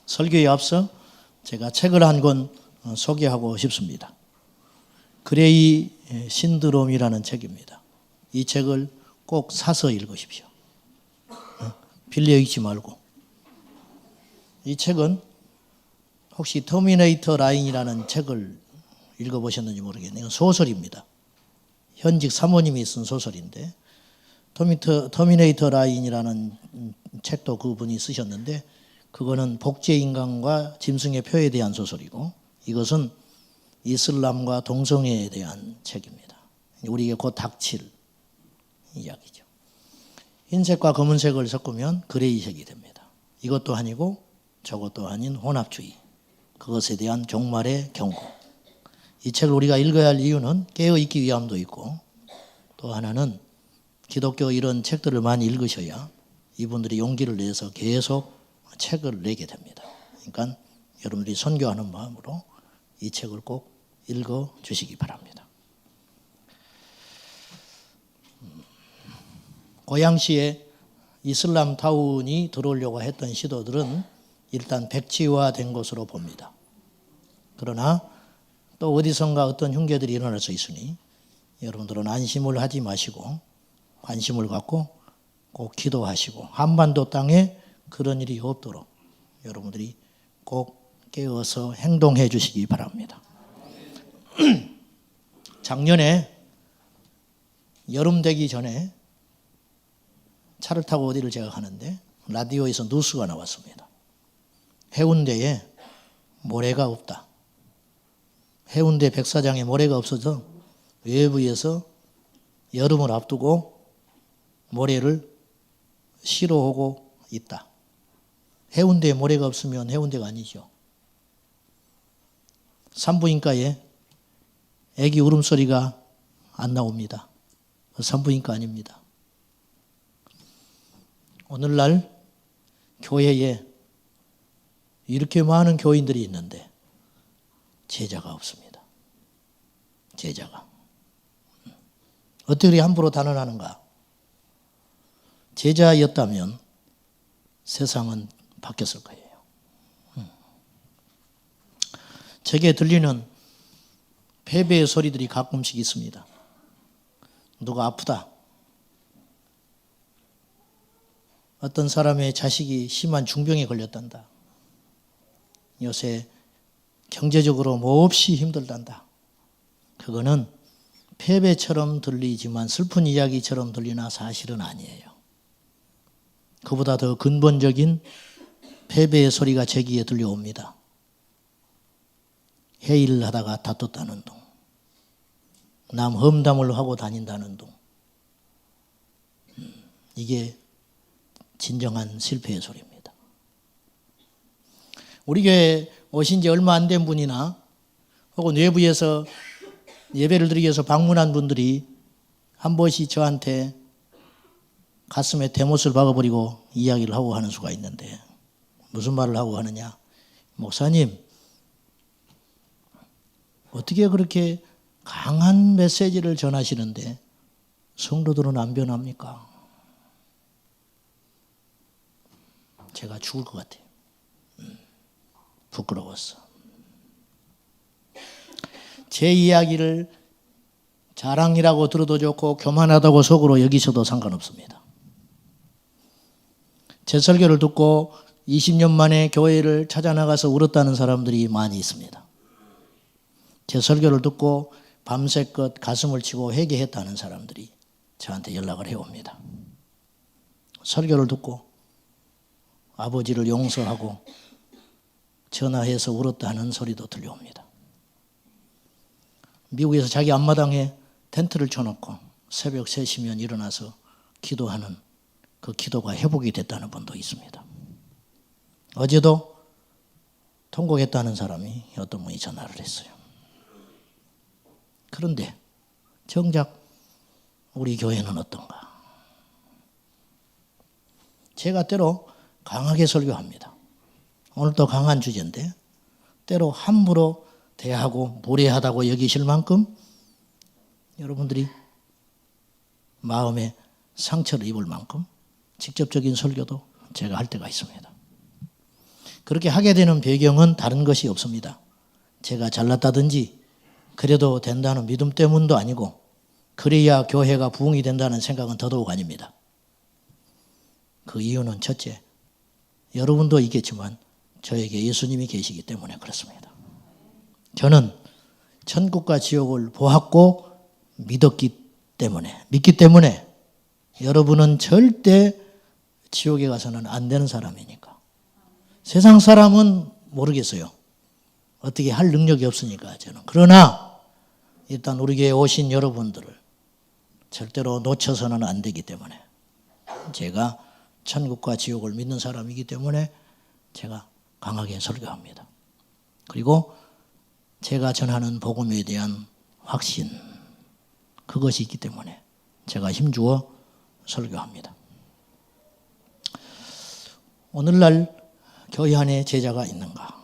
설교에 앞서 제가 책을 한 권 소개하고 싶습니다. 그레이 신드롬이라는 책입니다. 이 책을 꼭 사서 읽으십시오. 빌려 읽지 말고. 이 책은 혹시 터미네이터 라인이라는 책을 읽어보셨는지 모르겠네요. 소설입니다. 현직 사모님이 쓴 소설인데 터미네이터 라인이라는 책도 그분이 쓰셨는데 그거는 복제인간과 짐승의 표에 대한 소설이고 이것은 이슬람과 동성애에 대한 책입니다. 우리에게 곧 닥칠 이야기죠. 흰색과 검은색을 섞으면 그레이색이 됩니다. 이것도 아니고 저것도 아닌 혼합주의. 그것에 대한 종말의 경고. 이 책을 우리가 읽어야 할 이유는 깨어있기 위함도 있고 또 하나는 기독교 이런 책들을 많이 읽으셔야 이분들이 용기를 내서 계속 책을 내게 됩니다. 그러니까 여러분들이 선교하는 마음으로 이 책을 꼭 읽어 주시기 바랍니다. 고양시에 이슬람 타운이 들어오려고 했던 시도들은 일단 백지화된 것으로 봅니다. 그러나 또 어디선가 어떤 흉계들이 일어날 수 있으니 여러분들은 안심을 하지 마시고 관심을 갖고 꼭 기도하시고 한반도 땅에 그런 일이 없도록 여러분들이 꼭 깨어서 행동해 주시기 바랍니다. 작년에 여름 되기 전에 차를 타고 어디를 제가 가는데 라디오에서 뉴스가 나왔습니다. 해운대에 모래가 없다. 해운대 백사장에 모래가 없어서 외부에서 여름을 앞두고 모래를 실어 오고 있다. 해운대에 모래가 없으면 해운대가 아니죠. 산부인과에 아기 울음소리가 안 나옵니다. 산부인과 아닙니다. 오늘날 교회에 이렇게 많은 교인들이 있는데 제자가 없습니다. 제자가. 어떻게 함부로 단언하는가? 제자였다면 세상은 바뀌었을 거예요. 제게 들리는 패배의 소리들이 가끔씩 있습니다. 누가 아프다. 어떤 사람의 자식이 심한 중병에 걸렸단다. 요새 경제적으로 몹시 힘들단다. 그거는 패배처럼 들리지만 슬픈 이야기처럼 들리나 사실은 아니에요. 그보다 더 근본적인 패배의 소리가 제 귀에 들려옵니다. 회의를 하다가 다퉜다는 둥. 남 험담을 하고 다닌다는 둥. 이게 진정한 실패의 소리입니다. 우리 교회 오신 지 얼마 안 된 분이나 혹은 외부에서 예배를 드리기 위해서 방문한 분들이 한 번씩 저한테 가슴에 대못을 박아버리고 이야기를 하고 하는 수가 있는데 무슨 말을 하고 하느냐. 목사님, 어떻게 그렇게 강한 메시지를 전하시는데 성도들은 안 변합니까? 제가 죽을 것 같아요. 부끄러웠어. 제 이야기를 자랑이라고 들어도 좋고 교만하다고 속으로 여기셔도 상관없습니다. 제 설교를 듣고 20년 만에 교회를 찾아나가서 울었다는 사람들이 많이 있습니다. 제 설교를 듣고 밤새껏 가슴을 치고 회개했다는 사람들이 저한테 연락을 해옵니다. 설교를 듣고 아버지를 용서하고 전화해서 울었다는 소리도 들려옵니다. 미국에서 자기 앞마당에 텐트를 쳐놓고 새벽 3시면 일어나서 기도하는 그 기도가 회복이 됐다는 분도 있습니다. 어제도 통곡했다는 사람이 어떤 분이 전화를 했어요. 그런데 정작 우리 교회는 어떤가? 제가 때로 강하게 설교합니다. 오늘도 강한 주제인데 때로 함부로 대하고 무례하다고 여기실 만큼 여러분들이 마음에 상처를 입을 만큼 직접적인 설교도 제가 할 때가 있습니다. 그렇게 하게 되는 배경은 다른 것이 없습니다. 제가 잘났다든지 그래도 된다는 믿음 때문도 아니고 그래야 교회가 부흥이 된다는 생각은 더더욱 아닙니다. 그 이유는 첫째, 여러분도 있겠지만 저에게 예수님이 계시기 때문에 그렇습니다. 저는 천국과 지옥을 보았고 믿기 때문에 여러분은 절대 지옥에 가서는 안 되는 사람이니까. 세상 사람은 모르겠어요. 어떻게 할 능력이 없으니까 저는. 그러나 일단 우리 교회에 오신 여러분들을 절대로 놓쳐서는 안 되기 때문에 제가 천국과 지옥을 믿는 사람이기 때문에 제가 강하게 설교합니다. 그리고 제가 전하는 복음에 대한 확신, 그것이 있기 때문에 제가 힘주어 설교합니다. 오늘날 교회 안에 제자가 있는가?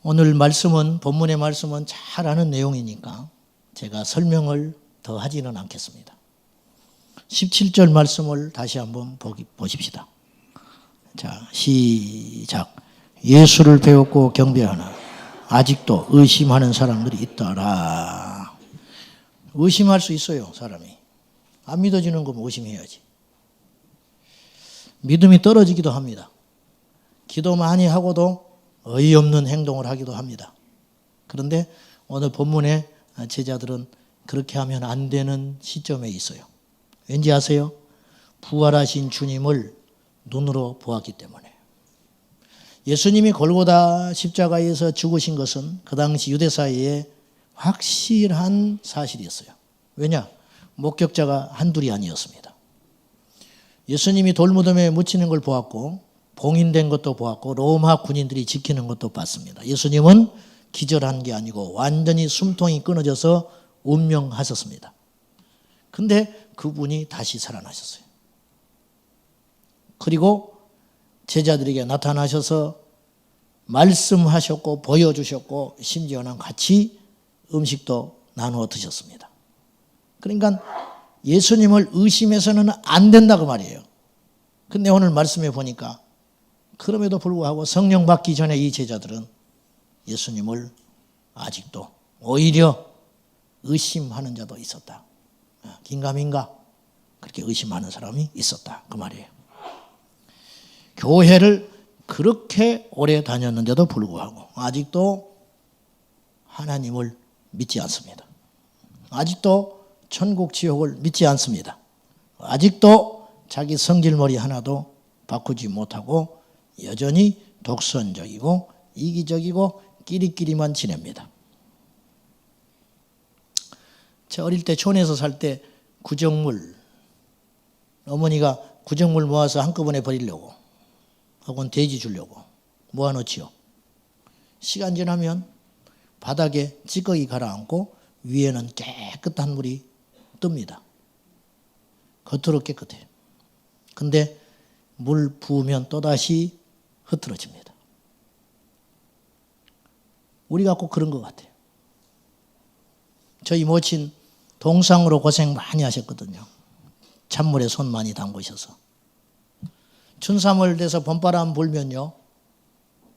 오늘 말씀은, 본문의 말씀은 잘 아는 내용이니까 제가 설명을 더 하지는 않겠습니다. 17절 말씀을 다시 한번 보십시다. 자, 시작. 예수를 배웠고 경배하나 아직도 의심하는 사람들이 있더라. 의심할 수 있어요, 사람이. 안 믿어지는 거면 의심해야지. 믿음이 떨어지기도 합니다. 기도 많이 하고도 어이없는 행동을 하기도 합니다. 그런데 오늘 본문의 제자들은 그렇게 하면 안 되는 시점에 있어요. 왠지 아세요? 부활하신 주님을 눈으로 보았기 때문에. 예수님이 골고다 십자가에서 죽으신 것은 그 당시 유대 사회에 확실한 사실이었어요. 왜냐? 목격자가 한둘이 아니었습니다. 예수님이 돌무덤에 묻히는 걸 보았고 봉인된 것도 보았고 로마 군인들이 지키는 것도 봤습니다. 예수님은 기절한 게 아니고 완전히 숨통이 끊어져서 운명하셨습니다. 근데 그분이 다시 살아나셨어요. 그리고 제자들에게 나타나셔서 말씀하셨고 보여주셨고 심지어는 같이 음식도 나누어 드셨습니다. 그러니까 예수님을 의심해서는 안 된다고 말이에요. 근데 오늘 말씀해 보니까 그럼에도 불구하고 성령 받기 전에 이 제자들은 예수님을 아직도 오히려 의심하는 자도 있었다. 긴가민가 그렇게 의심하는 사람이 있었다. 그 말이에요. 교회를 그렇게 오래 다녔는데도 불구하고 아직도 하나님을 믿지 않습니다. 아직도 천국 지옥을 믿지 않습니다. 아직도 자기 성질머리 하나도 바꾸지 못하고 여전히 독선적이고 이기적이고 끼리끼리만 지냅니다. 저 어릴 때 촌에서 살 때 구정물, 어머니가 구정물 모아서 한꺼번에 버리려고 혹은 돼지 주려고 모아놓지요. 시간 지나면 바닥에 찌꺼기 가라앉고 위에는 깨끗한 물이 뜹니다. 겉으로 깨끗해요. 근데 물 부으면 또다시 흐트러집니다. 우리가 꼭 그런 것 같아요. 저희 모친 동상으로 고생 많이 하셨거든요. 찬물에 손 많이 담그셔서. 춘삼월 돼서 봄바람 불면요.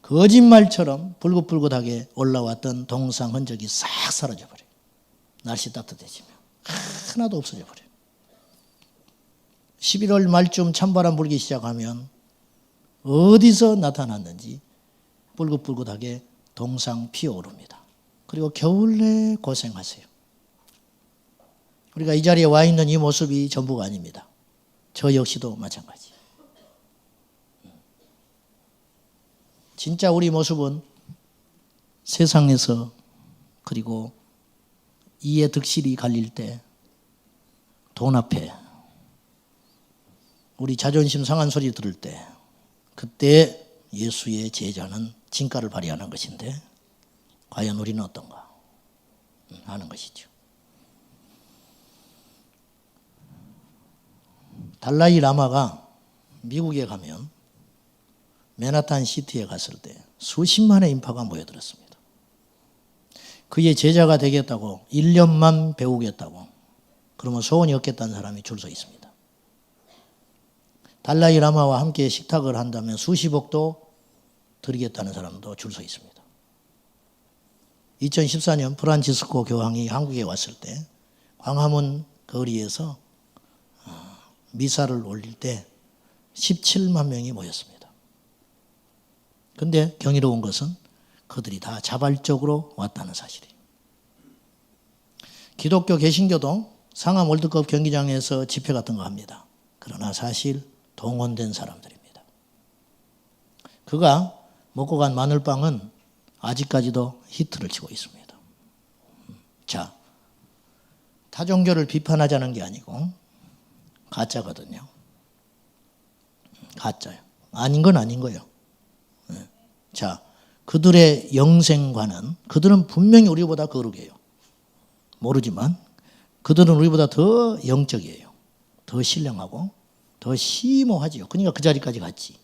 거짓말처럼 불긋불긋하게 올라왔던 동상 흔적이 싹 사라져 버려요. 날씨 따뜻해지면. 하나도 없어져 버려요. 11월 말쯤 찬바람 불기 시작하면 어디서 나타났는지 불긋불긋하게 동상 피어오릅니다. 그리고 겨울에 고생하세요. 우리가 이 자리에 와 있는 이 모습이 전부가 아닙니다. 저 역시도 마찬가지. 진짜 우리 모습은 세상에서 그리고 이에 득실이 갈릴 때 돈 앞에 우리 자존심 상한 소리 들을 때 그때 예수의 제자는 진가를 발휘하는 것인데 과연 우리는 어떤가 하는 것이죠. 달라이 라마가 미국에 가면 맨하탄 시티에 갔을 때 수십만의 인파가 모여들었습니다. 그의 제자가 되겠다고 1년만 배우겠다고 그러면 소원이 없겠다는 사람이 줄 서 있습니다. 달라이 라마와 함께 식탁을 한다면 수십억도 드리겠다는 사람도 줄 서 있습니다. 2014년 프란치스코 교황이 한국에 왔을 때 광화문 거리에서 미사를 올릴 때 17만 명이 모였습니다. 그런데 경이로운 것은 그들이 다 자발적으로 왔다는 사실이에요. 기독교 개신교도 상암 월드컵 경기장에서 집회 같은 거 합니다. 그러나 사실 동원된 사람들입니다. 그가 먹고 간 마늘빵은 아직까지도 히트를 치고 있습니다. 자, 타종교를 비판하자는 게 아니고 가짜거든요. 가짜요. 아닌 건 아닌 거예요. 자, 그들의 영생관은 그들은 분명히 우리보다 거룩해요. 모르지만 그들은 우리보다 더 영적이에요. 더 신령하고 더 심오하지요. 그러니까 그 자리까지 갔지.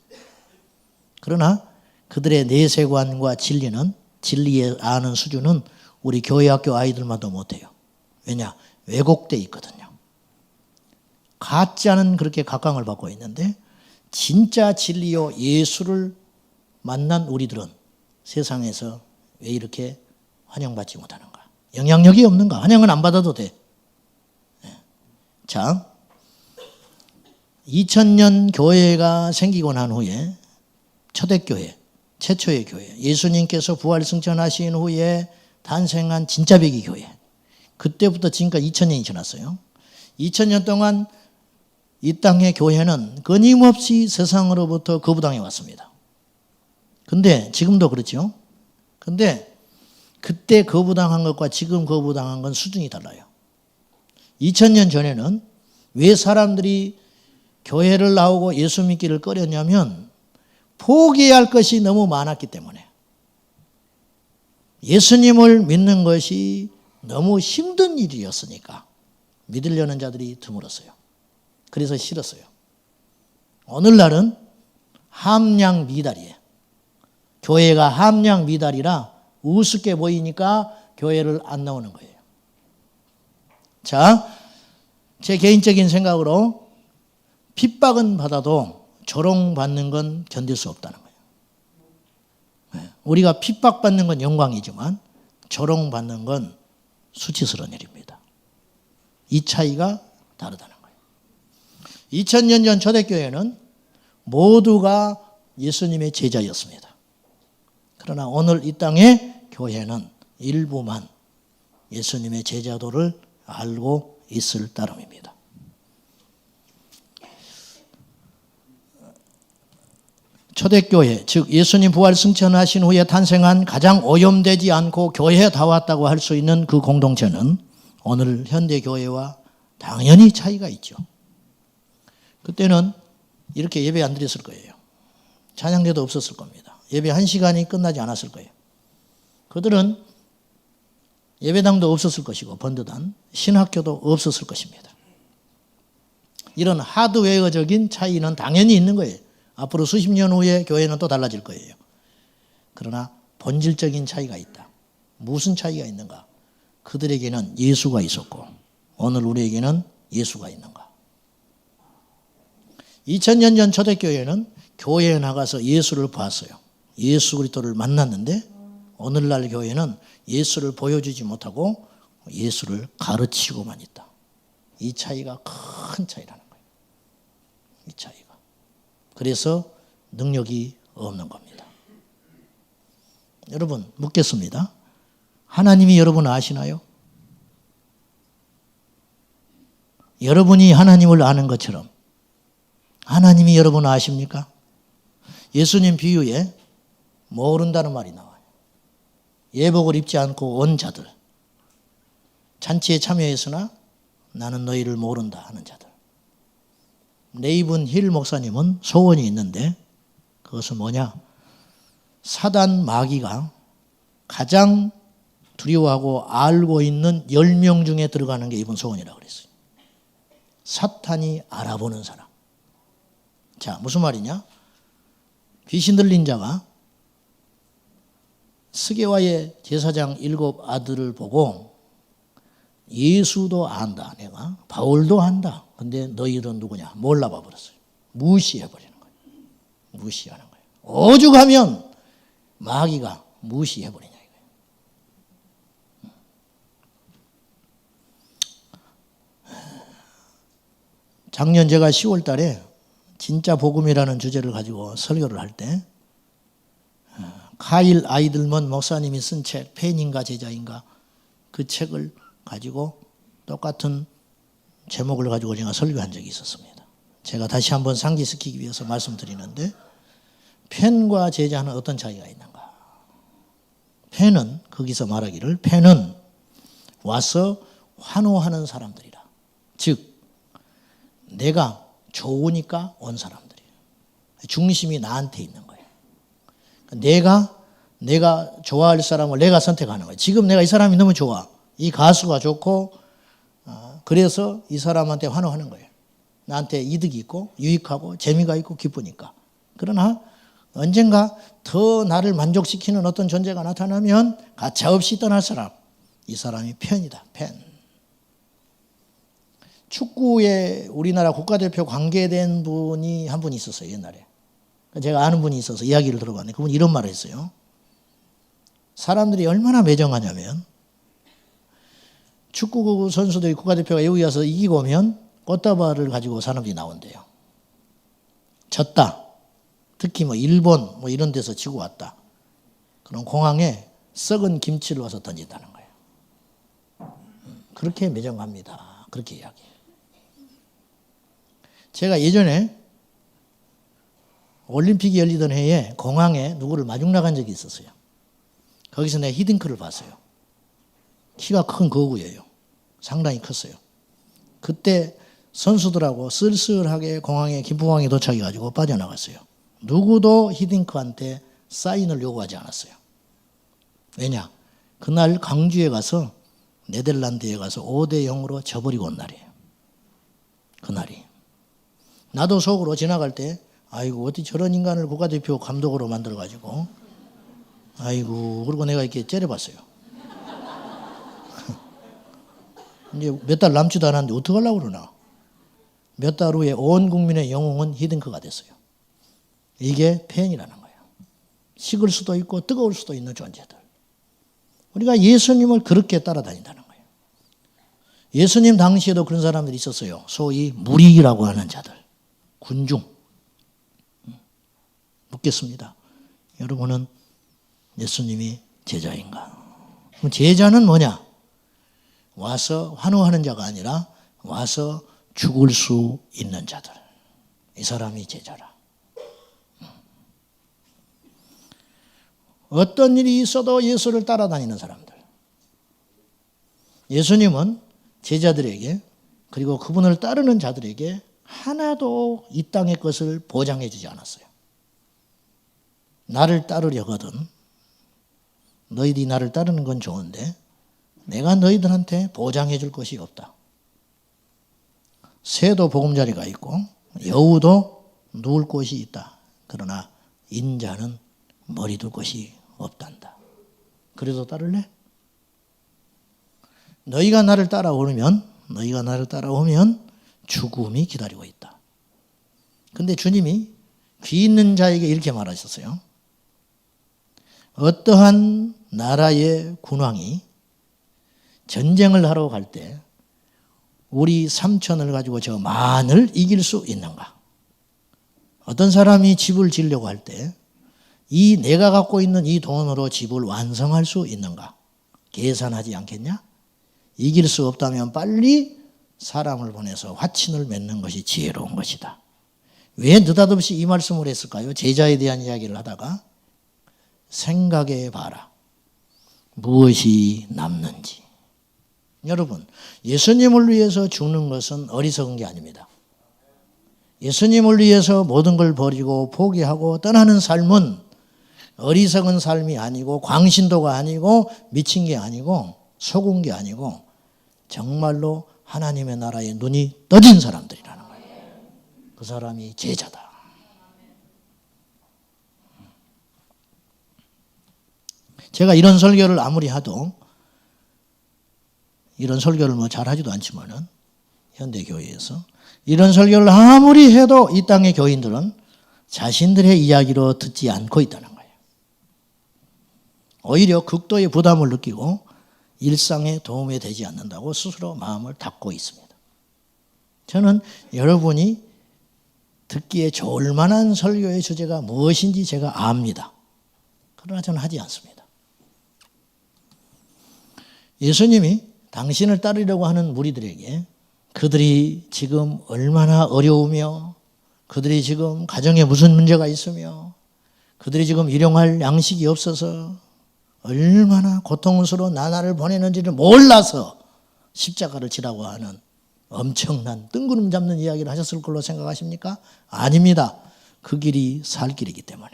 그러나 그들의 내세관과 진리에 아는 수준은 우리 교회학교 아이들만도 못해요. 왜냐? 왜곡돼 있거든요. 가짜는 그렇게 각광을 받고 있는데 진짜 진리요 예수를 만난 우리들은 세상에서 왜 이렇게 환영받지 못하는가? 영향력이 없는가? 환영은 안 받아도 돼. 자, 2000년 교회가 생기고 난 후에 초대교회, 최초의 교회, 예수님께서 부활 승천하신 후에 탄생한 진짜 배기 교회. 그때부터 지금까지 2000년이 지났어요. 2000년 동안 이 땅의 교회는 끊임없이 세상으로부터 거부당해 왔습니다. 근데 지금도 그렇죠. 근데 그때 거부당한 것과 지금 거부당한 건 수준이 달라요. 2000년 전에는 왜 사람들이 교회를 나오고 예수 믿기를 꺼렸냐면 포기해야 할 것이 너무 많았기 때문에 예수님을 믿는 것이 너무 힘든 일이었으니까 믿으려는 자들이 드물었어요. 그래서 싫었어요. 오늘날은 함량 미달이에요. 교회가 함량 미달이라 우습게 보이니까 교회를 안 나오는 거예요. 자, 제 개인적인 생각으로 핍박은 받아도 조롱받는 건 견딜 수 없다는 거예요. 우리가 핍박받는 건 영광이지만 조롱받는 건 수치스러운 일입니다. 이 차이가 다르다는 거예요. 2000년 전 초대교회는 모두가 예수님의 제자였습니다. 그러나 오늘 이 땅의 교회는 일부만 예수님의 제자도를 알고 있을 따름입니다. 초대교회, 즉 예수님 부활 승천하신 후에 탄생한 가장 오염되지 않고 교회다웠다고 할 수 있는 그 공동체는 오늘 현대교회와 당연히 차이가 있죠. 그때는 이렇게 예배 안 드렸을 거예요. 찬양대도 없었을 겁니다. 예배 1시간이 끝나지 않았을 거예요. 그들은 예배당도 없었을 것이고 번듯한 신학교도 없었을 것입니다. 이런 하드웨어적인 차이는 당연히 있는 거예요. 앞으로 수십 년 후에 교회는 또 달라질 거예요. 그러나 본질적인 차이가 있다. 무슨 차이가 있는가? 그들에게는 예수가 있었고 오늘 우리에게는 예수가 있는가? 2000년 전 초대교회는 교회에 나가서 예수를 봤어요. 예수 그리스도를 만났는데 오늘날 교회는 예수를 보여주지 못하고 예수를 가르치고만 있다. 이 차이가 큰 차이라는 거예요. 이 차이가. 그래서 능력이 없는 겁니다. 여러분 묻겠습니다. 하나님이 여러분을 아시나요? 여러분이 하나님을 아는 것처럼 하나님이 여러분을 아십니까? 예수님 비유에 모른다는 말이 나와요. 예복을 입지 않고 온 자들, 잔치에 참여했으나 나는 너희를 모른다 하는 자들. 네이븐 힐 목사님은 소원이 있는데 그것은 뭐냐? 사단 마귀가 가장 두려워하고 알고 있는 10명 중에 들어가는 게 이분 소원이라고 그랬어요. 사탄이 알아보는 사람. 자, 무슨 말이냐? 귀신 들린 자가 스게와의 제사장 7 아들을 보고 예수도 안다 내가 바울도 안다. 근데 너희들은 누구냐? 몰라봐 버렸어요. 무시해버리는 거예요. 무시하는 거예요. 오죽하면 마귀가 무시해버리냐 이거예요. 작년 제가 10월 달에 진짜 복음이라는 주제를 가지고 설교를 할 때 카일 아이들먼 목사님이 쓴 책 팬인가 제자인가 그 책을 가지고 똑같은 제목을 가지고 제가 설교한 적이 있었습니다. 제가 다시 한번 상기시키기 위해서 말씀드리는데 팬과 제자는 어떤 차이가 있는가? 팬은 거기서 말하기를 팬은 와서 환호하는 사람들이라. 즉 내가 좋으니까 온 사람들이에요. 중심이 나한테 있는 거예요. 내가 좋아할 사람을 내가 선택하는 거예요. 지금 내가 이 사람이 너무 좋아. 이 가수가 좋고 그래서 이 사람한테 환호하는 거예요. 나한테 이득이 있고 유익하고 재미가 있고 기쁘니까. 그러나 언젠가 더 나를 만족시키는 어떤 존재가 나타나면 가차없이 떠날 사람. 이 사람이 팬이다. 팬. 축구에 우리나라 국가대표 관계된 분이 한 분 있었어요. 옛날에. 제가 아는 분이 있어서 이야기를 들어봤는데 그분이 이런 말을 했어요. 사람들이 얼마나 매정하냐면 축구 선수들이 국가대표가 여기 와서 이기고 오면 꽃다발을 가지고 사람들이 나온대요. 졌다. 특히 일본 이런 데서 지고 왔다. 그럼 공항에 썩은 김치를 와서 던진다는 거예요. 그렇게 매정합니다. 그렇게 이야기해요. 제가 예전에 올림픽이 열리던 해에 공항에 누구를 마중 나간 적이 있었어요. 거기서 내가 히딩크를 봤어요. 키가 큰 거구예요. 상당히 컸어요. 그때 선수들하고 쓸쓸하게 공항에 김포공항에 도착해가지고 빠져나갔어요. 누구도 히딩크한테 사인을 요구하지 않았어요. 왜냐? 그날 광주에 가서 네덜란드에 가서 5대0으로 져버리고 온 날이에요. 그날이. 나도 속으로 지나갈 때 아이고 어떻게 저런 인간을 국가대표 감독으로 만들어가지고 아이고 그리고 내가 이렇게 째려봤어요. 이제 몇 달 남지도 않았는데 어떡하려고 그러나. 몇 달 후에 온 국민의 영웅은 히딩크가 됐어요. 이게 팬이라는 거예요. 식을 수도 있고 뜨거울 수도 있는 존재들. 우리가 예수님을 그렇게 따라다닌다는 거예요. 예수님 당시에도 그런 사람들이 있었어요. 소위 무리라고 하는 자들. 군중. 묻겠습니다. 여러분은 예수님이 제자인가? 그럼 제자는 뭐냐? 와서 환호하는 자가 아니라 와서 죽을 수 있는 자들. 이 사람이 제자라. 어떤 일이 있어도 예수를 따라다니는 사람들. 예수님은 제자들에게 그리고 그분을 따르는 자들에게 하나도 이 땅의 것을 보장해 주지 않았어요. 나를 따르려거든 너희들이 나를 따르는 건 좋은데 내가 너희들한테 보장해 줄 것이 없다. 새도 보금자리가 있고 여우도 누울 곳이 있다. 그러나 인자는 머리 둘 곳이 없단다. 그래도 따를래? 너희가 나를 따라오면 죽음이 기다리고 있다. 근데 주님이 귀 있는 자에게 이렇게 말하셨어요. 어떠한 나라의 군왕이 전쟁을 하러 갈 때 우리 삼천을 가지고 저 만을 이길 수 있는가? 어떤 사람이 집을 지으려고 할 때 이 내가 갖고 있는 이 돈으로 집을 완성할 수 있는가? 계산하지 않겠냐? 이길 수 없다면 빨리 사람을 보내서 화친을 맺는 것이 지혜로운 것이다. 왜 느닷없이 이 말씀을 했을까요? 제자에 대한 이야기를 하다가 생각해 봐라. 무엇이 남는지. 여러분, 예수님을 위해서 죽는 것은 어리석은 게 아닙니다. 예수님을 위해서 모든 걸 버리고 포기하고 떠나는 삶은 어리석은 삶이 아니고 광신도가 아니고 미친 게 아니고 속은 게 아니고 정말로 하나님의 나라에 눈이 떠진 사람들이라는 거예요. 그 사람이 제자다. 제가 이런 설교를 아무리 하도 이런 설교를 잘 하지도 않지만은 현대교회에서. 이런 설교를 아무리 해도 이 땅의 교인들은 자신들의 이야기로 듣지 않고 있다는 거예요. 오히려 극도의 부담을 느끼고 일상에 도움이 되지 않는다고 스스로 마음을 닫고 있습니다. 저는 여러분이 듣기에 좋을 만한 설교의 주제가 무엇인지 제가 압니다. 그러나 저는 하지 않습니다. 예수님이 당신을 따르려고 하는 무리들에게 그들이 지금 얼마나 어려우며 그들이 지금 가정에 무슨 문제가 있으며 그들이 지금 일용할 양식이 없어서 얼마나 고통스러운 나날을 보내는지를 몰라서 십자가를 지라고 하는 엄청난 뜬구름 잡는 이야기를 하셨을 걸로 생각하십니까? 아닙니다. 그 길이 살 길이기 때문에.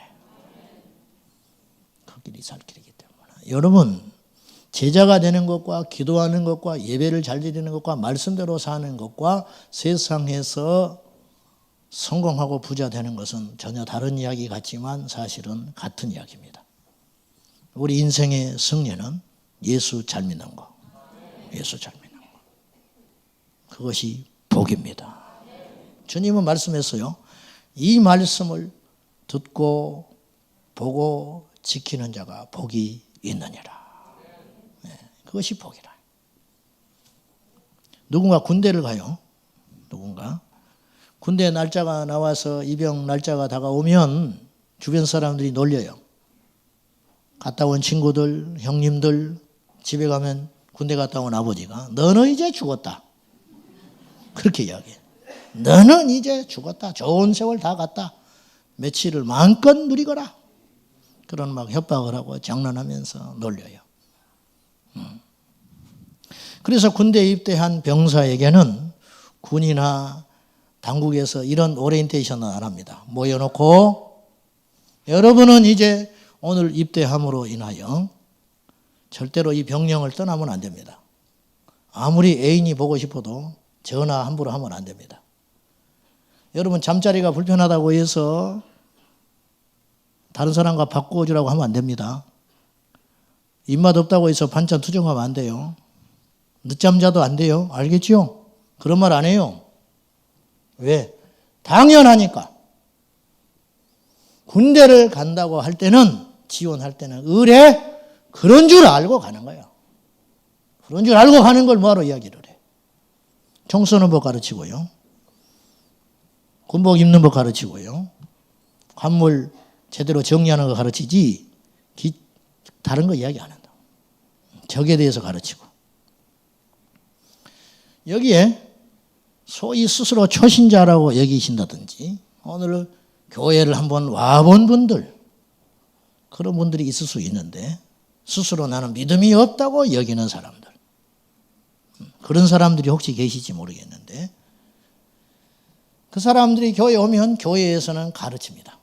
그 길이 살 길이기 때문에. 여러분, 제자가 되는 것과 기도하는 것과 예배를 잘 드리는 것과 말씀대로 사는 것과 세상에서 성공하고 부자 되는 것은 전혀 다른 이야기 같지만 사실은 같은 이야기입니다. 우리 인생의 승리는 예수 잘 믿는 거. 예수 잘 믿는 거. 그것이 복입니다. 주님은 말씀했어요. 이 말씀을 듣고 보고 지키는 자가 복이 있느니라. 그것이 복이라. 누군가 군대를 가요. 누군가. 군대 날짜가 나와서 입영 날짜가 다가오면 주변 사람들이 놀려요. 갔다 온 친구들, 형님들, 집에 가면 군대 갔다 온 아버지가 너는 이제 죽었다. 그렇게 이야기해. 너는 이제 죽었다. 좋은 세월 다 갔다. 며칠을 마음껏 누리거라. 그런 막 협박을 하고 장난하면서 놀려요. 그래서 군대에 입대한 병사에게는 군이나 당국에서 이런 오리엔테이션을 안 합니다. 모여놓고 여러분은 이제 오늘 입대함으로 인하여 절대로 이 병령을 떠나면 안 됩니다. 아무리 애인이 보고 싶어도 전화 함부로 하면 안 됩니다. 여러분 잠자리가 불편하다고 해서 다른 사람과 바꿔주라고 하면 안 됩니다. 입맛 없다고 해서 반찬 투정하면 안 돼요. 늦잠 자도 안 돼요. 알겠죠? 그런 말 안 해요. 왜? 당연하니까. 군대를 간다고 할 때는, 지원할 때는 의뢰 그런 줄 알고 가는 거예요. 그런 줄 알고 가는 걸 뭐하러 이야기를 해. 총 쏘는 법 가르치고요. 군복 입는 법 가르치고요. 관물 제대로 정리하는 거 가르치지 다른 거 이야기 안 한다. 적에 대해서 가르치고. 여기에 소위 스스로 초신자라고 여기신다든지 오늘 교회를 한번 와본 분들 그런 분들이 있을 수 있는데 스스로 나는 믿음이 없다고 여기는 사람들 그런 사람들이 혹시 계실지 모르겠는데 그 사람들이 교회에 오면 교회에서는 가르칩니다.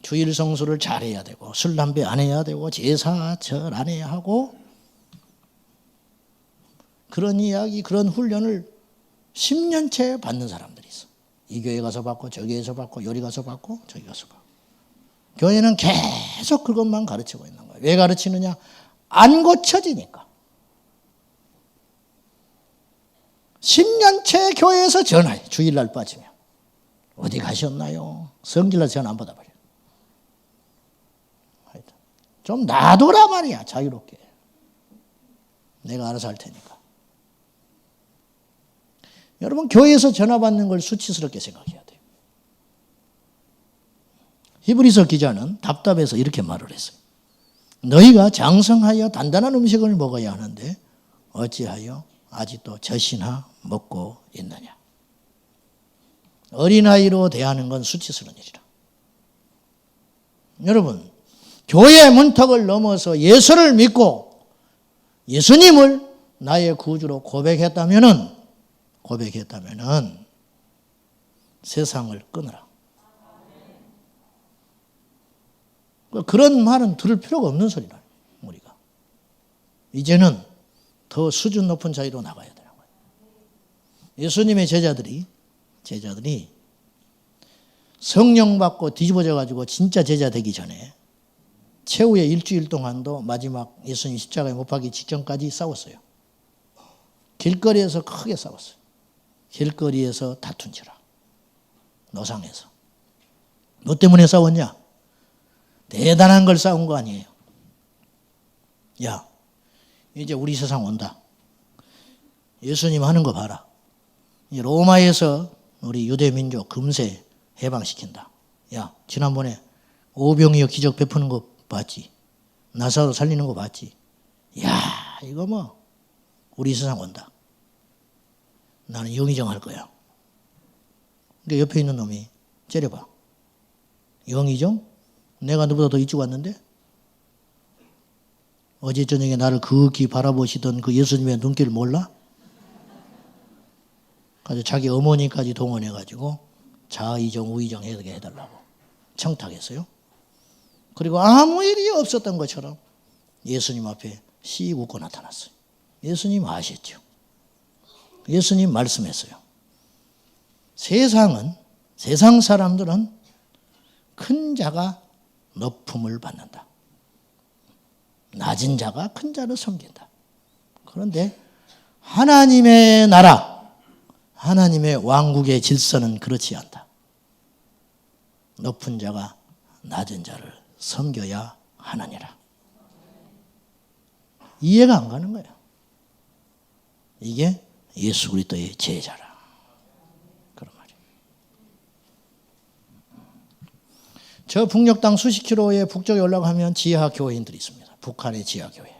주일 성수를 잘해야 되고 술 담배 안 해야 되고 제사 절 안 해야 하고 그런 이야기 그런 훈련을 10년째 받는 사람들이 있어. 이 교회 가서 받고 저 교회에서 받고 요리 가서 받고 저기 가서 받고. 교회는 계속 그것만 가르치고 있는 거예요. 왜 가르치느냐? 안 고쳐지니까. 10년째 교회에서 전화해. 주일날 빠지면. 어디 가셨나요? 성질날 전화 안 받아버려. 좀 놔둬라 말이야. 자유롭게. 내가 알아서 할 테니까. 여러분 교회에서 전화 받는 걸 수치스럽게 생각해야 돼요. 히브리서 기자는 답답해서 이렇게 말을 했어요. 너희가 장성하여 단단한 음식을 먹어야 하는데 어찌하여 아직도 젖이나 먹고 있느냐. 어린아이로 대하는 건 수치스러운 일이라. 여러분 교회의 문턱을 넘어서 예수를 믿고 예수님을 나의 구주로 고백했다면은 세상을 끊으라. 그런 말은 들을 필요가 없는 소리라. 우리가 이제는 더 수준 높은 자리로 나가야 되는 거예요. 예수님의 제자들이 성령 받고 뒤집어져 가지고 진짜 제자 되기 전에 최후의 일주일 동안도 마지막 예수님 십자가에 못 박기 직전까지 싸웠어요. 길거리에서 크게 싸웠어요. 길거리에서 다툰지라. 노상에서. 뭐 때문에 싸웠냐? 대단한 걸 싸운 거 아니에요. 야, 이제 우리 세상 온다. 예수님 하는 거 봐라. 로마에서 우리 유대민족 금세 해방시킨다. 야, 지난번에 오병이어 기적 베푸는 거 봤지? 나사로 살리는 거 봤지? 야, 이거 뭐 우리 세상 온다. 나는 영의정 할 거야. 근데 옆에 있는 놈이 째려봐. 영의정? 내가 너보다 더 일찍 왔는데? 어제 저녁에 나를 그윽히 바라보시던 그 예수님의 눈길 몰라? 그래서 자기 어머니까지 동원해가지고 자의정, 우의정 해달라고 청탁했어요. 그리고 아무 일이 없었던 것처럼 예수님 앞에 씩 웃고 나타났어요. 예수님 아셨죠? 예수님 말씀했어요. 세상 사람들은 큰 자가 높음을 받는다. 낮은 자가 큰 자를 섬긴다. 그런데 하나님의 나라, 하나님의 왕국의 질서는 그렇지 않다. 높은 자가 낮은 자를 섬겨야 하느니라. 이해가 안 가는 거예요. 이게 예수 그리스도의 제자라. 그런 말이에요. 저 북녘 땅 수십 킬로의 북쪽에 올라가면 지하 교회인들이 있습니다. 북한의 지하 교회.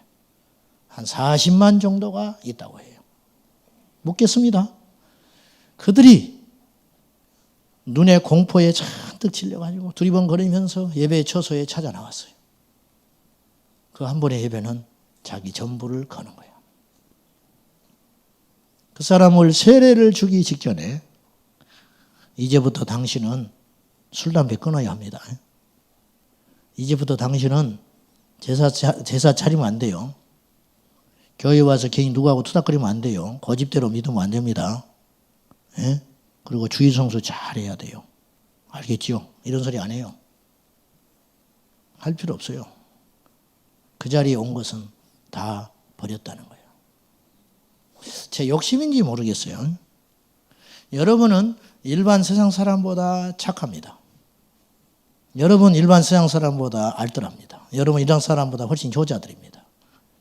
한 40만 정도가 있다고 해요. 묻겠습니다. 그들이 눈에 공포에 잔뜩 질려가지고 두리번거리면서 예배 처소에 찾아 나왔어요. 그 한 번의 예배는 자기 전부를 거는 거예요. 그 사람을 세례를 주기 직전에 이제부터 당신은 술, 담배 끊어야 합니다. 이제부터 당신은 제사 차리면 안 돼요. 교회 와서 괜히 누구하고 투닥거리면 안 돼요. 고집대로 믿으면 안 됩니다. 예? 그리고 주의 성수 잘해야 돼요. 알겠죠? 이런 소리 안 해요. 할 필요 없어요. 그 자리에 온 것은 다 버렸다는 거예요. 제 욕심인지 모르겠어요. 여러분은 일반 세상 사람보다 착합니다. 여러분 일반 세상 사람보다 알뜰합니다. 여러분 일반 사람보다 훨씬 효자들입니다.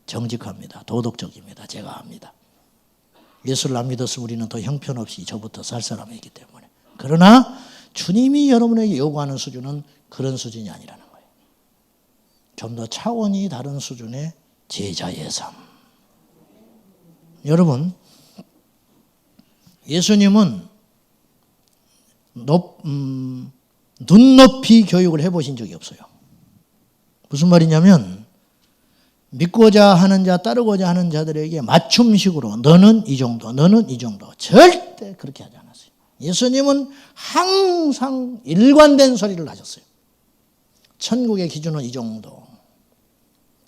정직합니다. 도덕적입니다. 제가 압니다. 예수를 안 믿었으면 우리는 더 형편없이 저부터 살 사람이기 때문에. 그러나 주님이 여러분에게 요구하는 수준은 그런 수준이 아니라는 거예요. 좀 더 차원이 다른 수준의 제자의 삶. 여러분, 예수님은 눈높이 교육을 해보신 적이 없어요. 무슨 말이냐면 믿고자 하는 자, 따르고자 하는 자들에게 맞춤식으로 너는 이 정도, 너는 이 정도 절대 그렇게 하지 않았어요. 예수님은 항상 일관된 소리를 하셨어요. 천국의 기준은 이 정도.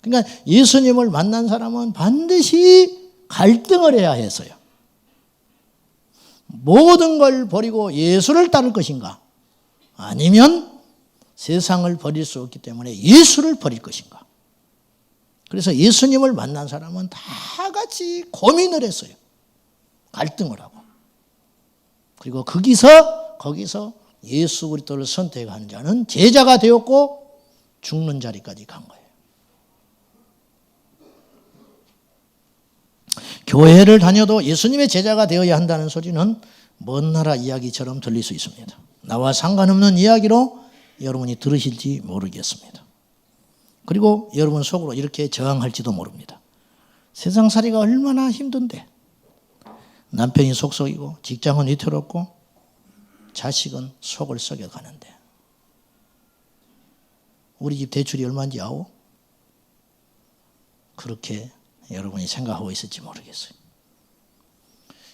그러니까 예수님을 만난 사람은 반드시 갈등을 해야 했어요. 모든 걸 버리고 예수를 따를 것인가? 아니면 세상을 버릴 수 없기 때문에 예수를 버릴 것인가? 그래서 예수님을 만난 사람은 다 같이 고민을 했어요. 갈등을 하고. 그리고 거기서 예수 그리스도를 선택한 자는 제자가 되었고 죽는 자리까지 간 거예요. 교회를 다녀도 예수님의 제자가 되어야 한다는 소리는 먼 나라 이야기처럼 들릴 수 있습니다. 나와 상관없는 이야기로 여러분이 들으실지 모르겠습니다. 그리고 여러분 속으로 이렇게 저항할지도 모릅니다. 세상살이가 얼마나 힘든데 남편이 속썩이고 직장은 위태롭고 자식은 속을 썩여가는데 우리 집 대출이 얼마인지 아오? 그렇게 여러분이 생각하고 있을지 모르겠어요.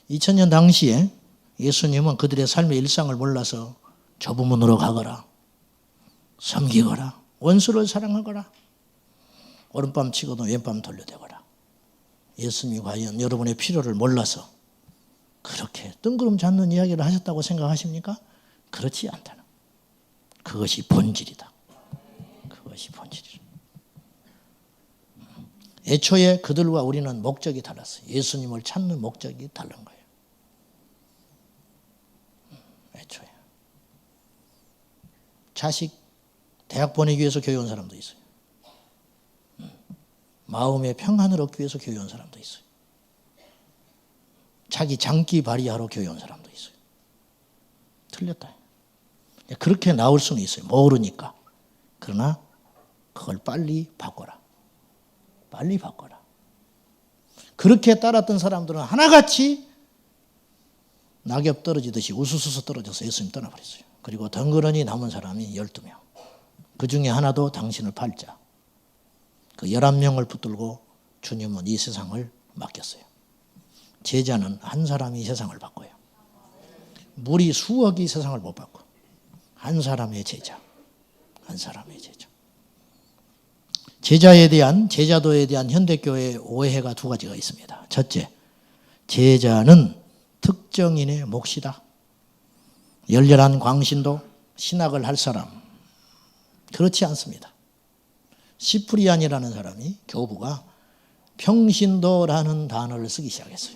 2000년 당시에 예수님은 그들의 삶의 일상을 몰라서 좁은 문으로 가거라, 섬기거라, 원수를 사랑하거라, 오른밤 치고도 왼밤 돌려대거라. 예수님이 과연 여러분의 필요를 몰라서 그렇게 뜬구름 잡는 이야기를 하셨다고 생각하십니까? 그렇지 않다는. 그것이 본질이다. 그것이 본질이다. 애초에 그들과 우리는 목적이 달랐어요. 예수님을 찾는 목적이 다른 거예요. 자식 대학 보내기 위해서 교회 온 사람도 있어요. 마음의 평안을 얻기 위해서 교회 온 사람도 있어요. 자기 장기 발휘하러 교회 온 사람도 있어요. 틀렸다. 그렇게 나올 수는 있어요. 모르니까. 그러나 그걸 빨리 바꿔라. 빨리 바꿔라. 그렇게 따랐던 사람들은 하나같이 낙엽 떨어지듯이 우수수수 떨어져서 예수님 떠나버렸어요. 그리고 덩그러니 남은 사람이 12명. 그 중에 하나도 당신을 팔자. 그 11명을 붙들고 주님은 이 세상을 맡겼어요. 제자는 한 사람이 세상을 바꿔요. 무리 수억이 세상을 못 바꿔. 한 사람의 제자. 한 사람의 제자. 제자도에 대한 현대교회의 오해가 두 가지가 있습니다. 첫째, 제자는 특정인의 몫이다. 열렬한 광신도, 신학을 할 사람. 그렇지 않습니다. 시프리안이라는 사람이, 교부가 평신도라는 단어를 쓰기 시작했어요.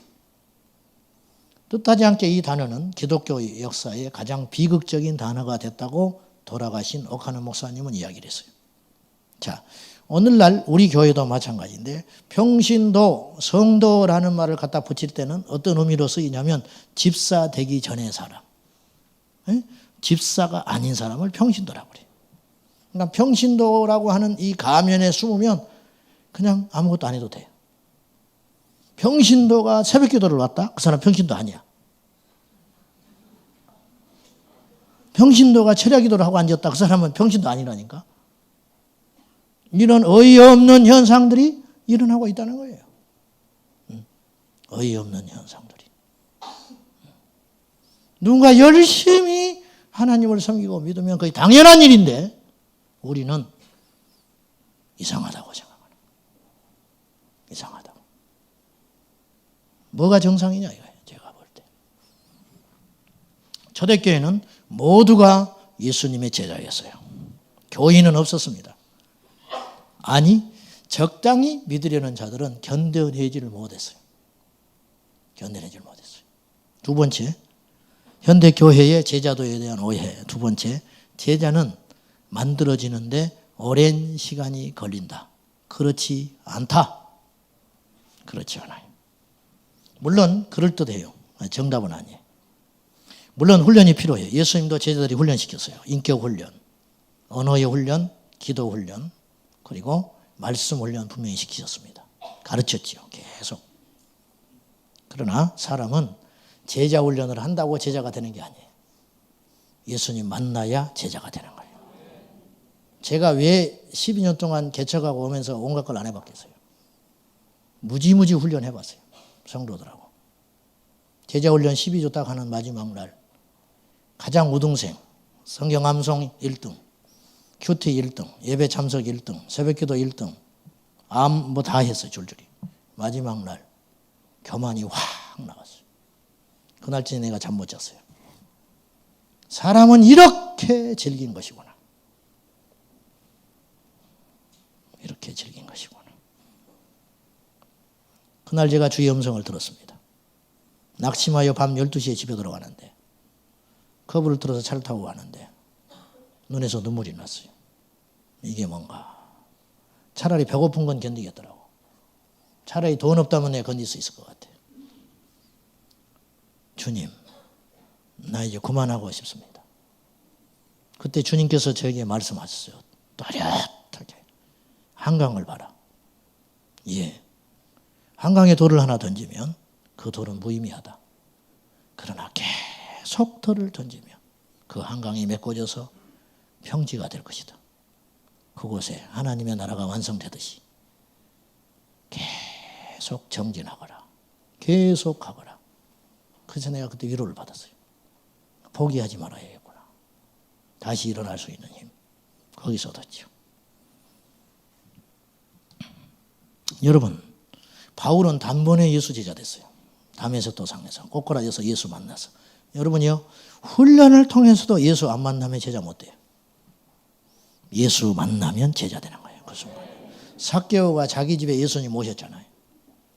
뜻하지 않게 이 단어는 기독교 역사의 가장 비극적인 단어가 됐다고 돌아가신 오카노 목사님은 이야기를 했어요. 자, 오늘날 우리 교회도 마찬가지인데 평신도, 성도라는 말을 갖다 붙일 때는 어떤 의미로 쓰이냐면 집사 되기 전의 사람. 집사가 아닌 사람을 평신도라고 그래요. 그러니까 평신도라고 하는 이 가면에 숨으면 그냥 아무것도 안 해도 돼요. 평신도가 새벽 기도를 왔다? 그 사람 평신도 아니야. 평신도가 철야 기도를 하고 앉았다? 그 사람은 평신도 아니라니까. 이런 어이없는 현상들이 일어나고 있다는 거예요. 어이없는 현상들이. 누군가 열심히 하나님을 섬기고 믿으면 거의 당연한 일인데 우리는 이상하다고 생각하는. 이상하다고. 뭐가 정상이냐 이거예요. 제가 볼 때. 초대교회는 모두가 예수님의 제자였어요. 교인은 없었습니다. 아니, 적당히 믿으려는 자들은 견뎌내지를 못했어요. 견뎌내지를 못했어요. 두 번째, 현대교회의 제자도에 대한 오해. 두 번째, 제자는 만들어지는데 오랜 시간이 걸린다. 그렇지 않다. 그렇지 않아요. 물론 그럴듯해요. 정답은 아니에요. 물론 훈련이 필요해요. 예수님도 제자들이 훈련시켰어요. 인격 훈련, 언어의 훈련, 기도 훈련, 그리고 말씀 훈련 분명히 시키셨습니다. 가르쳤지요. 계속. 그러나 사람은 제자 훈련을 한다고 제자가 되는 게 아니에요. 예수님 만나야 제자가 되는 거예요. 제가 왜 12년 동안 개척하고 오면서 온갖 걸 안 해봤겠어요. 무지무지 훈련해봤어요. 성도들하고. 제자 훈련 12주 딱 하는 마지막 날 가장 우등생, 성경 암송 1등, 큐티 1등, 예배 참석 1등, 새벽기도 1등, 암 뭐 다 했어요. 줄줄이. 마지막 날 교만이 확 나갔어요. 그날쯤에 내가 잠 못 잤어요. 사람은 이렇게 즐긴 것이구나. 이렇게 즐긴 것이구나. 그날 제가 주의 음성을 들었습니다. 낙심하여 밤 12시에 집에 들어가는데 커브를 틀어서 차를 타고 가는데 눈에서 눈물이 났어요. 이게 뭔가. 차라리 배고픈 건 견디겠더라고. 차라리 돈 없다면 내가 견딜 수 있을 것 같아. 주님, 나 이제 그만하고 싶습니다. 그때 주님께서 저에게 말씀하셨어요. 또렷하게. 한강을 봐라. 예. 한강에 돌을 하나 던지면 그 돌은 무의미하다. 그러나 계속 돌을 던지면 그 한강이 메꿔져서 평지가 될 것이다. 그곳에 하나님의 나라가 완성되듯이 계속 정진하거라. 계속 가거라. 그래서 내가 그때 위로를 받았어요. 포기하지 말아야겠구나. 다시 일어날 수 있는 힘. 거기서 얻었죠. 여러분, 바울은 단번에 예수 제자 됐어요. 다메섹 도상에서 꼬꾸라져서 예수 만나서. 여러분이요, 훈련을 통해서도 예수 안 만나면 제자 못 돼요. 예수 만나면 제자 되는 거예요. 그 순간에. 삭개오가 자기 집에 예수님 모셨잖아요.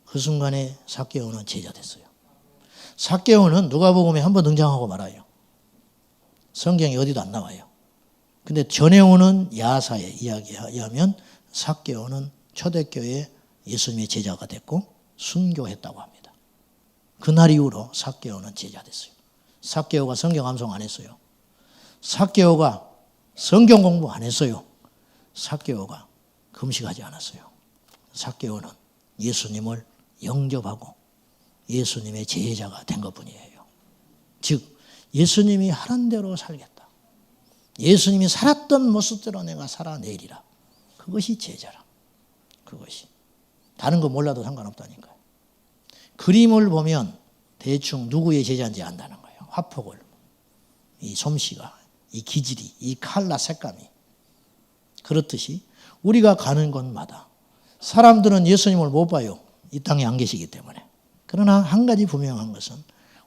그 순간에 삭개오는 제자 됐어요. 삭개오는 누가복음에 한번 등장하고 말아요. 성경에 어디도 안 나와요. 근데 전해오는 야사의 이야기에 의하면 삭개오는 초대교회에 예수님의 제자가 됐고 순교했다고 합니다. 그날 이후로 삭개오는 제자 됐어요. 삭개오가 성경 암송 안 했어요. 삭개오가 성경 공부 안 했어요. 삭개오가 금식하지 않았어요. 삭개오는 예수님을 영접하고 예수님의 제자가 된 것뿐이에요. 즉 예수님이 하란 대로 살겠다. 예수님이 살았던 모습대로 내가 살아내리라. 그것이 제자라. 그것이. 다른 거 몰라도 상관없다니까요. 그림을 보면 대충 누구의 제자인지 안다는 거예요. 화폭을, 이 솜씨가, 이 기질이, 이 칼라 색감이. 그렇듯이 우리가 가는 곳마다 사람들은 예수님을 못 봐요. 이 땅에 안 계시기 때문에. 그러나 한 가지 분명한 것은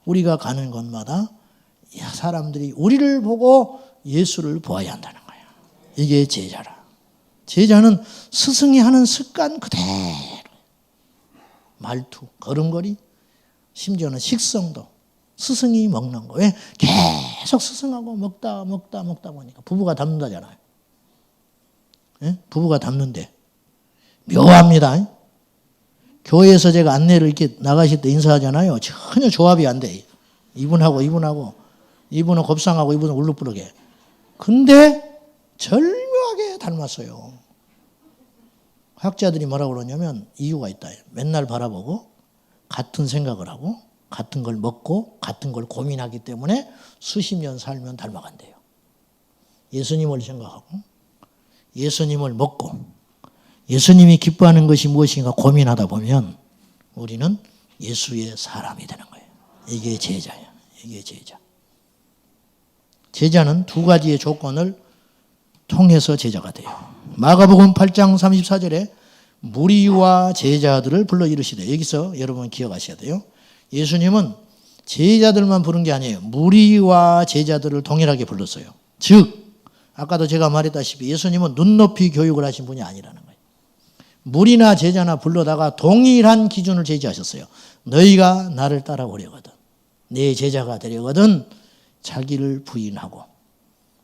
우리가 가는 곳마다 사람들이 우리를 보고 예수를 보아야 한다는 거예요. 이게 제자라. 제자는 스승이 하는 습관 그대로, 말투, 걸음걸이, 심지어는 식성도 스승이 먹는 거. 왜? 계속 스승하고 먹다 보니까 부부가 닮는다잖아요. 예? 부부가 닮는데 묘합니다. 교회에서 제가 안내를 이렇게 나가실 때 인사하잖아요. 전혀 조합이 안 돼. 이분하고 이분은 곱상하고 이분은 울룩부르게. 근데 절묘하게 닮았어요. 학자들이 뭐라고 그러냐면 이유가 있다. 맨날 바라보고 같은 생각을 하고 같은 걸 먹고 같은 걸 고민하기 때문에 수십 년 살면 닮아간대요. 예수님을 생각하고 예수님을 먹고 예수님이 기뻐하는 것이 무엇인가 고민하다 보면 우리는 예수의 사람이 되는 거예요. 이게 제자예요. 이게 제자. 제자는 두 가지의 조건을 통해서 제자가 돼요. 마가복음 8장 34절에 무리와 제자들을 불러 이르시되, 여기서 여러분 기억하셔야 돼요. 예수님은 제자들만 부른 게 아니에요. 무리와 제자들을 동일하게 불렀어요. 즉 아까도 제가 말했다시피 예수님은 눈높이 교육을 하신 분이 아니라는 거예요. 무리나 제자나 불러다가 동일한 기준을 제시하셨어요. 너희가 나를 따라오려거든, 내 제자가 되려거든 자기를 부인하고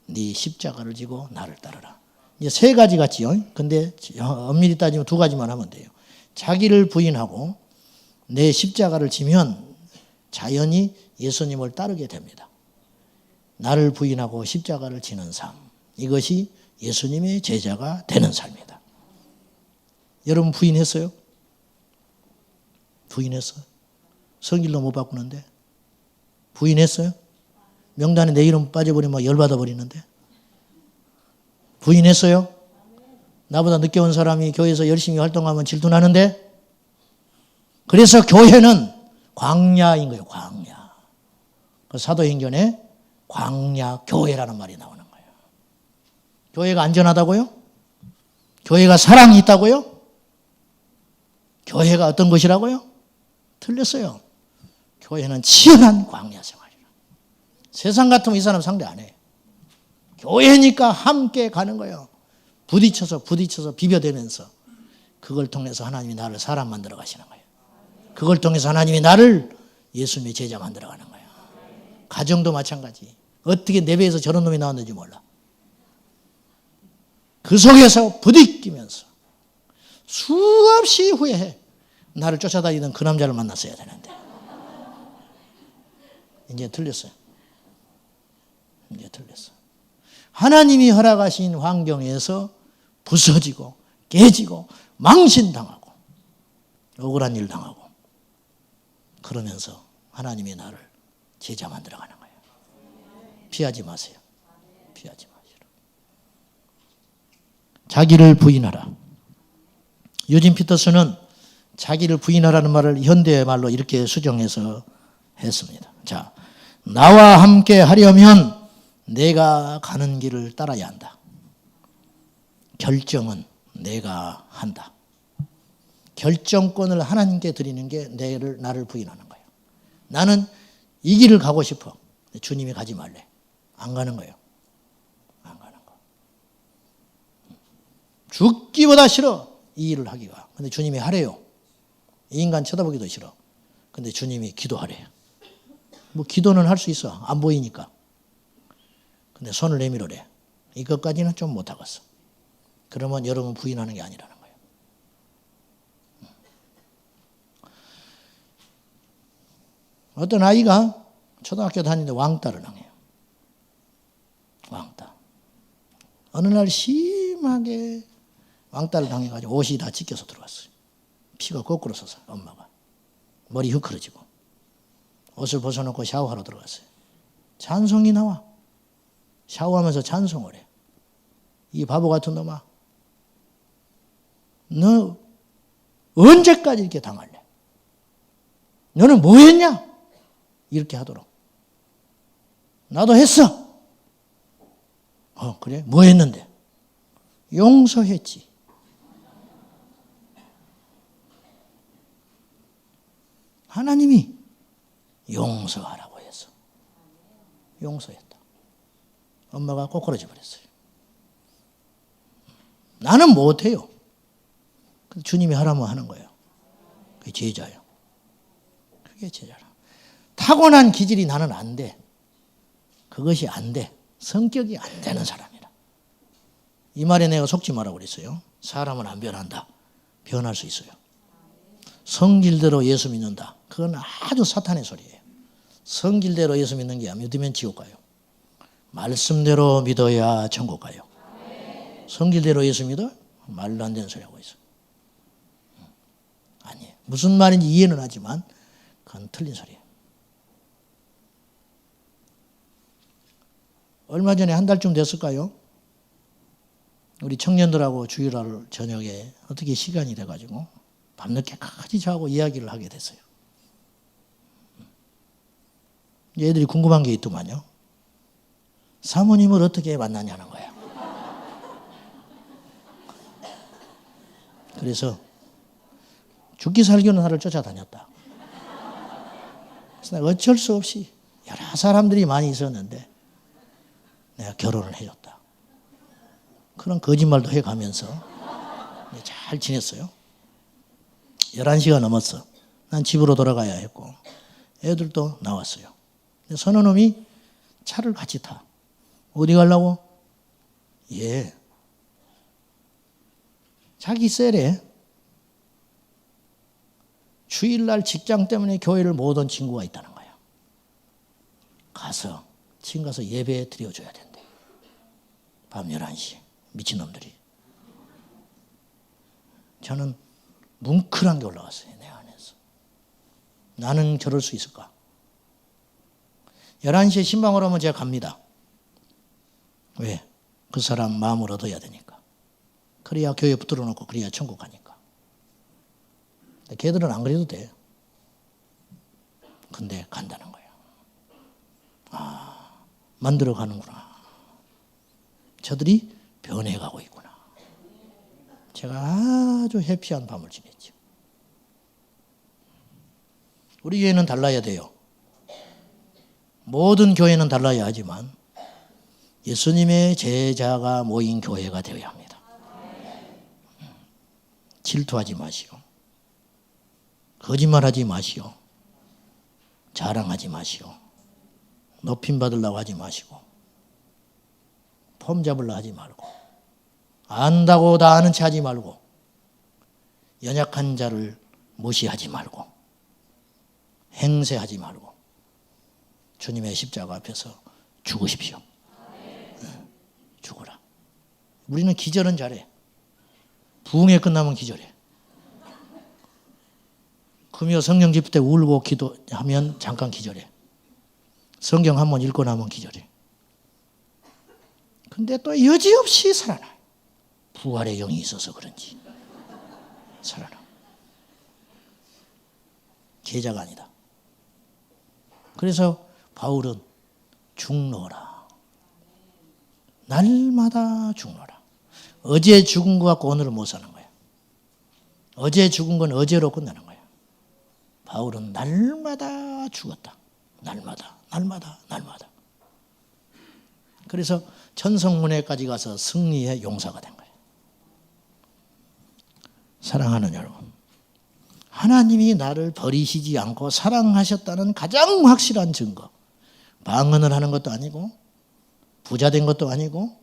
네 십자가를 지고 나를 따르라. 이제 세 가지 같지요. 근데 엄밀히 따지면 두 가지만 하면 돼요. 자기를 부인하고 내 십자가를 지면 자연히 예수님을 따르게 됩니다. 나를 부인하고 십자가를 지는 삶, 이것이 예수님의 제자가 되는 삶이다. 여러분 부인했어요? 부인했어요? 성질로 못 바꾸는데 부인했어요? 명단에 내 이름 빠져버리면 열받아 버리는데 부인했어요? 나보다 늦게 온 사람이 교회에서 열심히 활동하면 질투나는데. 그래서 교회는 광야인 거예요. 광야. 그 사도행전에 광야 교회라는 말이 나오는 거예요. 교회가 안전하다고요? 교회가 사랑이 있다고요? 교회가 어떤 것이라고요? 틀렸어요. 교회는 치열한 광야 생활이라. 세상 같으면 이 사람 상대 안 해요. 교회니까 함께 가는 거예요. 부딪혀서 비벼대면서 그걸 통해서 하나님이 나를 사람 만들어 가시는 거예요. 그걸 통해서 하나님이 나를 예수님의 제자 만들어 가는 거예요. 가정도 마찬가지. 어떻게 내 배에서 저런 놈이 나왔는지 몰라. 그 속에서 부딪히면서 수없이 후회해. 나를 쫓아다니던 그 남자를 만났어야 되는데. 이제 틀렸어요. 이제 틀렸어. 하나님이 허락하신 환경에서 부서지고 깨지고 망신당하고 억울한 일 당하고 그러면서 하나님이 나를 제자 만들어가는 거예요. 피하지 마세요. 피하지 마시라. 자기를 부인하라. 유진 피터스는 자기를 부인하라는 말을 현대의 말로 이렇게 수정해서 했습니다. 자, 나와 함께 하려면 내가 가는 길을 따라야 한다. 결정은 내가 한다. 결정권을 하나님께 드리는 게 나를 부인하는 거예요. 나는 이 길을 가고 싶어. 주님이 가지 말래. 안 가는 거예요. 안 가는 거. 죽기보다 싫어. 이 일을 하기가. 근데 주님이 하래요. 이 인간 쳐다보기도 싫어. 근데 주님이 기도하래요. 뭐 기도는 할 수 있어. 안 보이니까. 근데 손을 내밀으래. 이것까지는 좀 못하겠어. 그러면 여러분 부인하는 게 아니라는 거예요. 어떤 아이가 초등학교 다니는데 왕따를 당해요. 왕따. 어느 날 심하게 왕따를 당해가지고 옷이 다 찢겨서 들어왔어요. 피가 거꾸로 솟아요. 엄마가. 머리 휘클어지고. 옷을 벗어놓고 샤워하러 들어갔어요. 찬송이 나와. 샤워하면서 찬송을 해. 이 바보 같은 놈아. 너 언제까지 이렇게 당할래? 너는 뭐 했냐? 이렇게 하도록. 나도 했어. 그래? 뭐 했는데? 용서했지. 하나님이 용서하라고 해서 용서했다. 엄마가 꼬꾸라져 버렸어요. 나는 못해요. 주님이 하라면 하는 거예요. 그게 제자예요. 그게 제자라. 타고난 기질이 나는 안 돼. 그것이 안 돼. 성격이 안 되는 사람이라. 이 말에 내가 속지 말라고 그랬어요. 사람은 안 변한다. 변할 수 있어요. 성질대로 예수 믿는다. 그건 아주 사탄의 소리예요. 성질대로 예수 믿는 게 믿으면 지옥 가요. 말씀대로 믿어야 천국 가요. 성질대로 예수 믿어? 말도 안 되는 소리 하고 있어. 아니에요. 무슨 말인지 이해는 하지만 그건 틀린 소리예요. 얼마 전에 한 달쯤 됐을까요? 우리 청년들하고 주일날 저녁에 어떻게 시간이 돼가지고 밤늦게까지 자고 이야기를 하게 됐어요. 얘들이 궁금한 게 있더만요. 사모님을 어떻게 만나냐는 거야. 그래서 죽기 살기는 나를 쫓아다녔다. 그래서 내가 어쩔 수 없이 여러 사람들이 많이 있었는데 내가 결혼을 해줬다. 그런 거짓말도 해가면서 잘 지냈어요. 11시가 넘었어. 난 집으로 돌아가야 했고 애들도 나왔어요. 서너 놈이 차를 같이 타. 어디 가려고? 예. 자기 셀에 주일날 직장 때문에 교회를 못 온 친구가 있다는 거예요. 가서 지금 가서 예배 드려줘야 된대. 밤 11시. 미친놈들이. 저는 뭉클한 게 올라왔어요. 내 안에서. 나는 저럴 수 있을까? 11시에 신방을 하면 제가 갑니다. 왜? 그 사람 마음을 얻어야 되니까. 그래야 교회 붙들어 놓고 그래야 천국 가니까. 걔들은 안 그래도 돼. 근데 간다는 거예요. 만들어 가는구나. 저들이 변해가고 있구나. 제가 아주 해피한 밤을 지냈죠. 우리 교회는 달라야 돼요. 모든 교회는 달라야 하지만 예수님의 제자가 모인 교회가 되어야 합니다. 질투하지 마시오. 거짓말하지 마시오. 자랑하지 마시오. 높임 받으려고 하지 마시고 폼 잡으려고 하지 말고 안다고 다 아는 체 하지 말고 연약한 자를 무시하지 말고 행세하지 말고 주님의 십자가 앞에서 죽으십시오. 죽어라. 우리는 기절은 잘해. 부흥회 끝나면 기절해. 금요 성령 집회 때 울고 기도하면 잠깐 기절해. 성경 한 번 읽고 나면 기절해. 근데 또 여지없이 살아나요. 부활의 영이 있어서 그런지 살아나. 계자가 아니다. 그래서 바울은 죽노라. 날마다 죽노라. 어제 죽은 것 같고 오늘은 못 사는 거야. 어제 죽은 건 어제로 끝나는 거야. 바울은 날마다 죽었다. 날마다, 날마다, 날마다. 그래서 천성문회까지 가서 승리의 용사가 된 거예요. 사랑하는 여러분, 하나님이 나를 버리시지 않고 사랑하셨다는 가장 확실한 증거. 방언을 하는 것도 아니고 부자 된 것도 아니고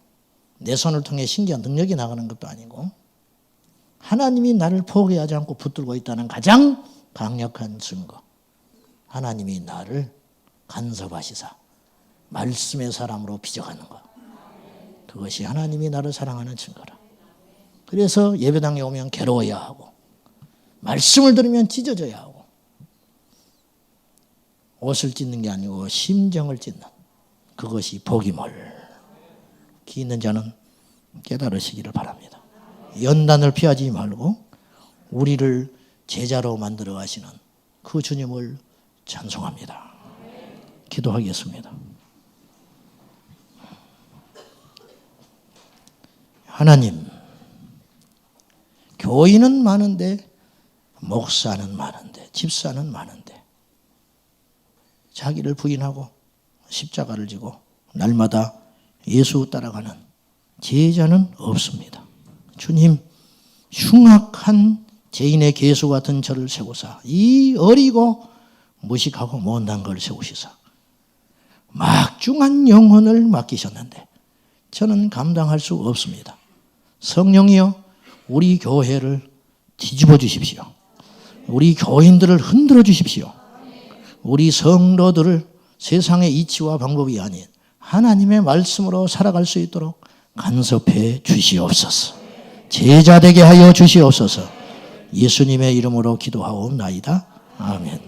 내 손을 통해 신기한 능력이 나가는 것도 아니고 하나님이 나를 포기하지 않고 붙들고 있다는 가장 강력한 증거. 하나님이 나를 간섭하시사 말씀의 사람으로 빚어가는 것. 그것이 하나님이 나를 사랑하는 증거라. 그래서 예배당에 오면 괴로워야 하고 말씀을 들으면 찢어져야 하고 옷을 찢는 게 아니고 심정을 찢는 그것이 복임을 기 있는 자는 깨달으시기를 바랍니다. 연단을 피하지 말고 우리를 제자로 만들어 가시는 그 주님을 찬송합니다. 기도하겠습니다. 하나님, 교인은 많은데 목사는 많은데 집사는 많은데 자기를 부인하고 십자가를 지고 날마다 예수 따라가는 제자는 없습니다. 주님, 흉악한 죄인의 개수 같은 저를 세우사 이 어리고 무식하고 못난 걸 세우시사 막중한 영혼을 맡기셨는데 저는 감당할 수 없습니다. 성령이여 우리 교회를 뒤집어 주십시오. 우리 교인들을 흔들어 주십시오. 우리 성도들을 세상의 이치와 방법이 아닌 하나님의 말씀으로 살아갈 수 있도록 간섭해 주시옵소서. 제자 되게 하여 주시옵소서. 예수님의 이름으로 기도하옵나이다. 아멘.